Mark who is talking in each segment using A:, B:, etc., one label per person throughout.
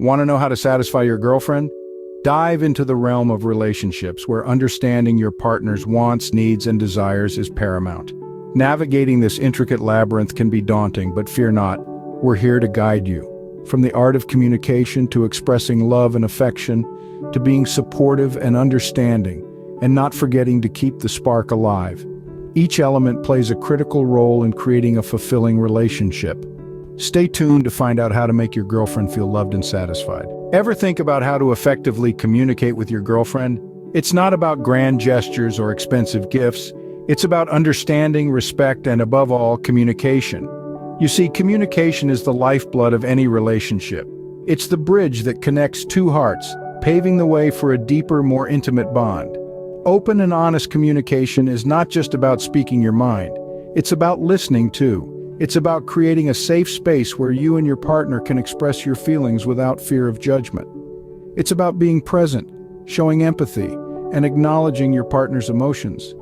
A: Want to know how to satisfy your girlfriend? Dive into the realm of relationships where understanding your partner's wants, needs, and desires is paramount. Navigating this intricate labyrinth can be daunting, but fear not, we're here to guide you. From the art of communication to expressing love and affection, to being supportive and understanding, and not forgetting to keep the spark alive. Each element plays a critical role in creating a fulfilling relationship. Stay tuned to find out how to make your girlfriend feel loved and satisfied. Ever think about how to effectively communicate with your girlfriend? It's not about grand gestures or expensive gifts. It's about understanding, respect, and above all, communication. You see, communication is the lifeblood of any relationship. It's the bridge that connects two hearts, paving the way for a deeper, more intimate bond. Open and honest communication is not just about speaking your mind. It's about listening too. It's about creating a safe space where you and your partner can express your feelings without fear of judgment. It's about being present, showing empathy, and acknowledging your partner's emotions.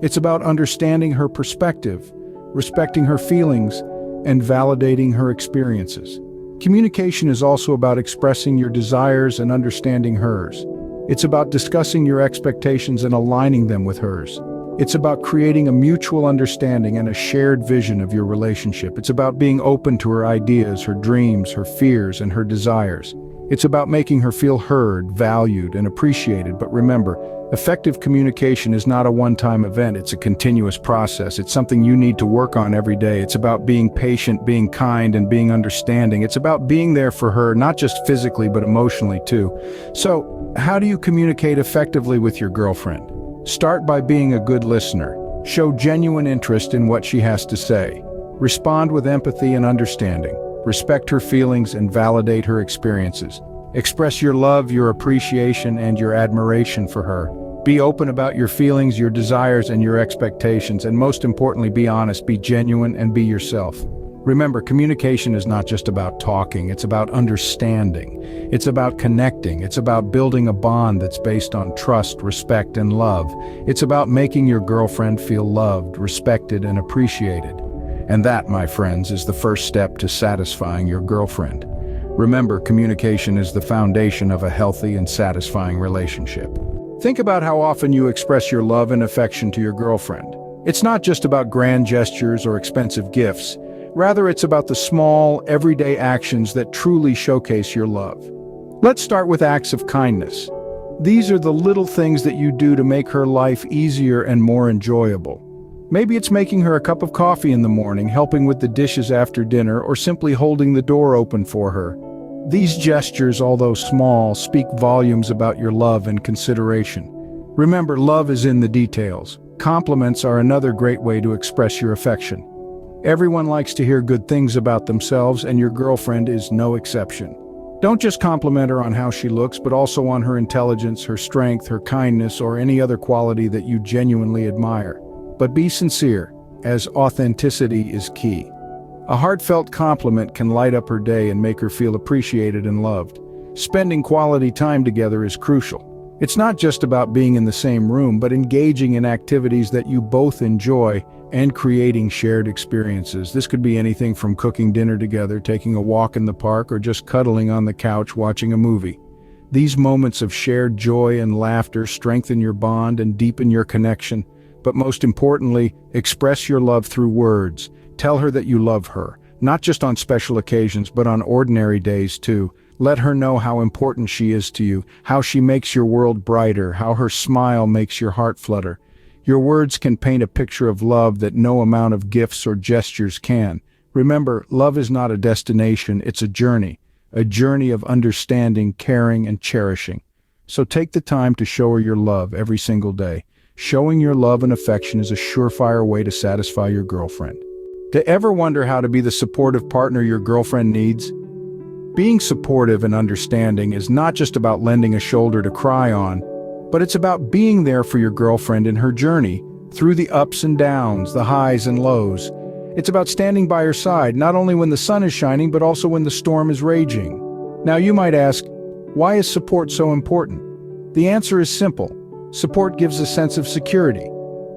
A: It's about understanding her perspective, respecting her feelings, and validating her experiences. Communication is also about expressing your desires and understanding hers. It's about discussing your expectations and aligning them with hers. It's about creating a mutual understanding and a shared vision of your relationship. It's about being open to her ideas, her dreams, her fears, and her desires. It's about making her feel heard, valued, and appreciated. But remember, effective communication is not a one-time event. It's a continuous process. It's something you need to work on every day. It's about being patient, being kind, and being understanding. It's about being there for her, not just physically, but emotionally too. So, how do you communicate effectively with your girlfriend? Start by being a good listener. Show genuine interest in what she has to say. Respond with empathy and understanding. Respect her feelings and validate her experiences. Express your love, your appreciation, and your admiration for her. Be open about your feelings, your desires, and your expectations, and most importantly, be honest, be genuine, and be yourself. Remember, communication is not just about talking, it's about understanding. It's about connecting. It's about building a bond that's based on trust, respect, and love. It's about making your girlfriend feel loved, respected, and appreciated. And that, my friends, is the first step to satisfying your girlfriend. Remember, communication is the foundation of a healthy and satisfying relationship. Think about how often you express your love and affection to your girlfriend. It's not just about grand gestures or expensive gifts. Rather, it's about the small, everyday actions that truly showcase your love. Let's start with acts of kindness. These are the little things that you do to make her life easier and more enjoyable. Maybe it's making her a cup of coffee in the morning, helping with the dishes after dinner, or simply holding the door open for her. These gestures, although small, speak volumes about your love and consideration. Remember, love is in the details. Compliments are another great way to express your affection. Everyone likes to hear good things about themselves, and your girlfriend is no exception. Don't just compliment her on how she looks, but also on her intelligence, her strength, her kindness, or any other quality that you genuinely admire. But be sincere, as authenticity is key. A heartfelt compliment can light up her day and make her feel appreciated and loved. Spending quality time together is crucial. It's not just about being in the same room, but engaging in activities that you both enjoy and creating shared experiences. This could be anything from cooking dinner together, taking a walk in the park, or just cuddling on the couch watching a movie. These moments of shared joy and laughter strengthen your bond and deepen your connection. But most importantly, express your love through words. Tell her that you love her, not just on special occasions, but on ordinary days too. Let her know how important she is to you, how she makes your world brighter, how her smile makes your heart flutter. Your words can paint a picture of love that no amount of gifts or gestures can. Remember, love is not a destination, it's a journey of understanding, caring, and cherishing. So take the time to show her your love every single day. Showing your love and affection is a surefire way to satisfy your girlfriend. Do you ever wonder how to be the supportive partner your girlfriend needs? Being supportive and understanding is not just about lending a shoulder to cry on, but it's about being there for your girlfriend in her journey, through the ups and downs, the highs and lows. It's about standing by her side, not only when the sun is shining, but also when the storm is raging. Now you might ask, why is support so important? The answer is simple. Support gives a sense of security.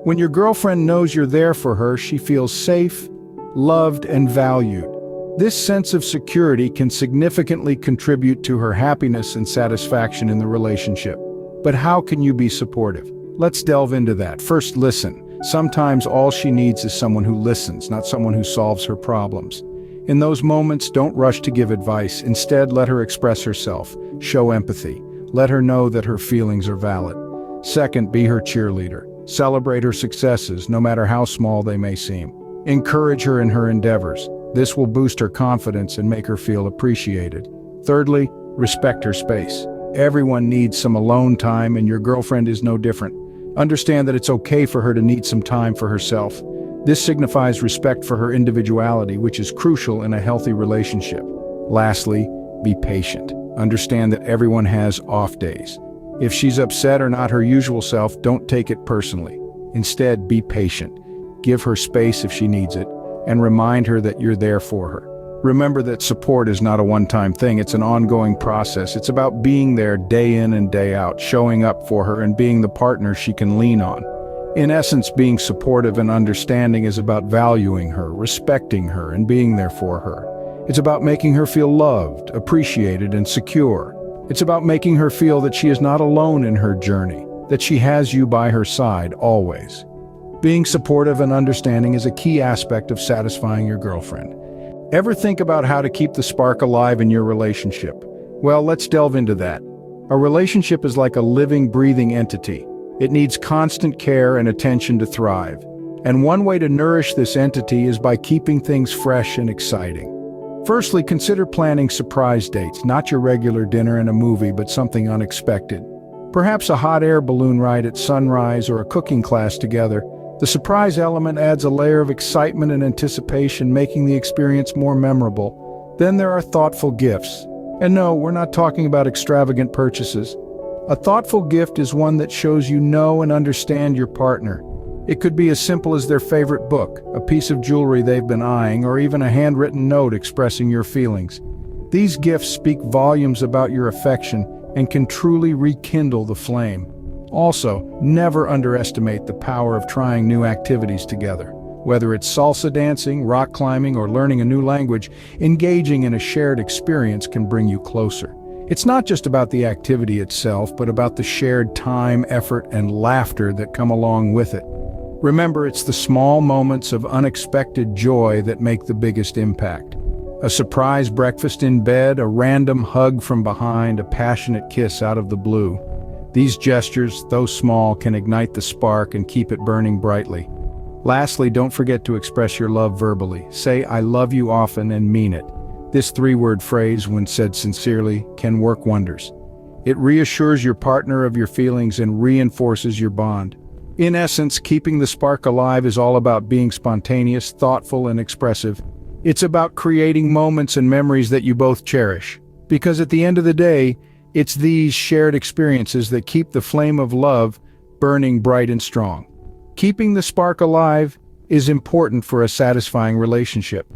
A: When your girlfriend knows you're there for her, she feels safe, loved, and valued. This sense of security can significantly contribute to her happiness and satisfaction in the relationship. But how can you be supportive? Let's delve into that. First, listen. Sometimes all she needs is someone who listens, not someone who solves her problems. In those moments, don't rush to give advice. Instead, let her express herself. Show empathy. Let her know that her feelings are valid. Second, be her cheerleader. Celebrate her successes, no matter how small they may seem. Encourage her in her endeavors. This will boost her confidence and make her feel appreciated. Thirdly, respect her space. Everyone needs some alone time, and your girlfriend is no different. Understand that it's okay for her to need some time for herself. This signifies respect for her individuality, which is crucial in a healthy relationship. Lastly, be patient. Understand that everyone has off days. If she's upset or not her usual self, don't take it personally. Instead, be patient. Give her space if she needs it, and remind her that you're there for her. Remember that support is not a one-time thing, it's an ongoing process. It's about being there day in and day out, showing up for her and being the partner she can lean on. In essence, being supportive and understanding is about valuing her, respecting her, and being there for her. It's about making her feel loved, appreciated, and secure. It's about making her feel that she is not alone in her journey, that she has you by her side always. Being supportive and understanding is a key aspect of satisfying your girlfriend. Ever think about how to keep the spark alive in your relationship? Well, let's delve into that. A relationship is like a living, breathing entity. It needs constant care and attention to thrive. And one way to nourish this entity is by keeping things fresh and exciting. Firstly, consider planning surprise dates, not your regular dinner and a movie, but something unexpected. Perhaps a hot air balloon ride at sunrise or a cooking class together. The surprise element adds a layer of excitement and anticipation, making the experience more memorable. Then there are thoughtful gifts. And no, we're not talking about extravagant purchases. A thoughtful gift is one that shows you know and understand your partner. It could be as simple as their favorite book, a piece of jewelry they've been eyeing, or even a handwritten note expressing your feelings. These gifts speak volumes about your affection and can truly rekindle the flame. Also, never underestimate the power of trying new activities together. Whether it's salsa dancing, rock climbing, or learning a new language, engaging in a shared experience can bring you closer. It's not just about the activity itself, but about the shared time, effort, and laughter that come along with it. Remember, it's the small moments of unexpected joy that make the biggest impact. A surprise breakfast in bed, a random hug from behind, a passionate kiss out of the blue. These gestures, though small, can ignite the spark and keep it burning brightly. Lastly, don't forget to express your love verbally. Say, "I love you" often and mean it. This three-word phrase, when said sincerely, can work wonders. It reassures your partner of your feelings and reinforces your bond. In essence, keeping the spark alive is all about being spontaneous, thoughtful, and expressive. It's about creating moments and memories that you both cherish. Because at the end of the day, it's these shared experiences that keep the flame of love burning bright and strong. Keeping the spark alive is important for a satisfying relationship.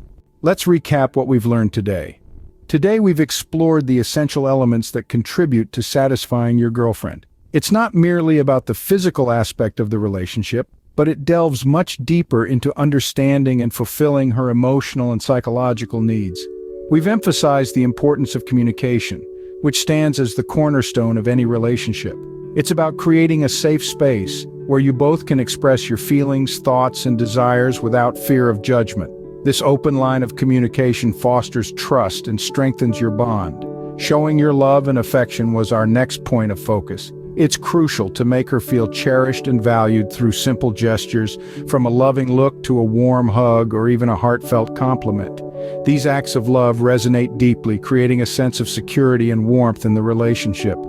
A: Let's recap what we've learned today. Today we've explored the essential elements that contribute to satisfying your girlfriend. It's not merely about the physical aspect of the relationship, but it delves much deeper into understanding and fulfilling her emotional and psychological needs. We've emphasized the importance of communication, which stands as the cornerstone of any relationship. It's about creating a safe space where you both can express your feelings, thoughts, and desires without fear of judgment. This open line of communication fosters trust and strengthens your bond. Showing your love and affection was our next point of focus. It's crucial to make her feel cherished and valued through simple gestures, from a loving look to a warm hug or even a heartfelt compliment. These acts of love resonate deeply, creating a sense of security and warmth in the relationship.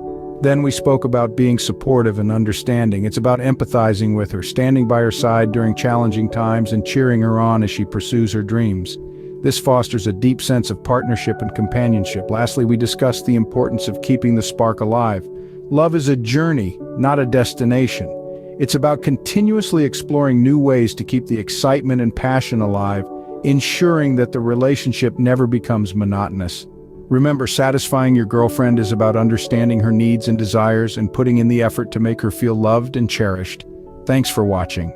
A: Then we spoke about being supportive and understanding. It's about empathizing with her, standing by her side during challenging times, and cheering her on as she pursues her dreams. This fosters a deep sense of partnership and companionship. Lastly, we discussed the importance of keeping the spark alive. Love is a journey, not a destination. It's about continuously exploring new ways to keep the excitement and passion alive, ensuring that the relationship never becomes monotonous. Remember, satisfying your girlfriend is about understanding her needs and desires and putting in the effort to make her feel loved and cherished. Thanks for watching.